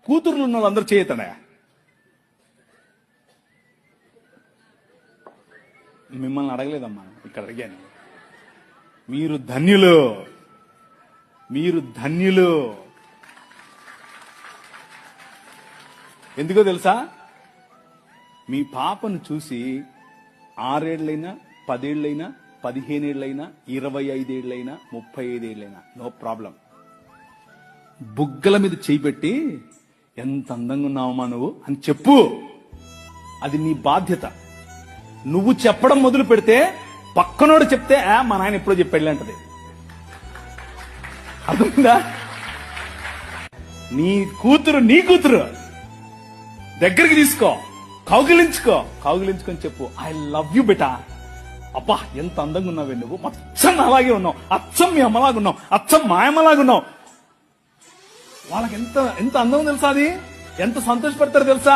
కూతుర్లు ఉన్న వాళ్ళందరూ చేయతడా? మిమ్మల్ని అడగలేదమ్మా, ఇక్కడ అడిగాను. మీరు ధన్యులు, మీరు ధన్యులు. ఎందుకో తెలుసా? మీ పాపను చూసి 6 ఏళ్లైనా 10 ఏళ్లైనా 15 ఏళ్లైనా 25 ఏళ్లైనా 35 ఏళ్లైనా నో ప్రాబ్లం. బుగ్గల మీద చేయి పెట్టి ఎంత అందంగా ఉన్నావమ్మా నువ్వు అని చెప్పు. అది నీ బాధ్యత. నువ్వు చెప్పడం మొదలు పెడితే పక్కనోడు చెప్తే మా నాయన ఎప్పుడో చెప్పాడంటది. అర్థమైందా? నీ కూతురు దగ్గరికి తీసుకో, కౌగిలించుకొని చెప్పు, ఐ లవ్ యూ బెటా. అబ్బా ఎంత అందంగా ఉన్నావే నువ్వు, అచ్చం అలాగే ఉన్నావు, అచ్చం మీ అమ్మలాగా ఉన్నావు, అచ్చం మా అమ్మలాగా ఉన్నావు. వాళ్ళకి ఎంత ఎంత అందం తెలుసా? అది ఎంత సంతోషపడతారు తెలుసా?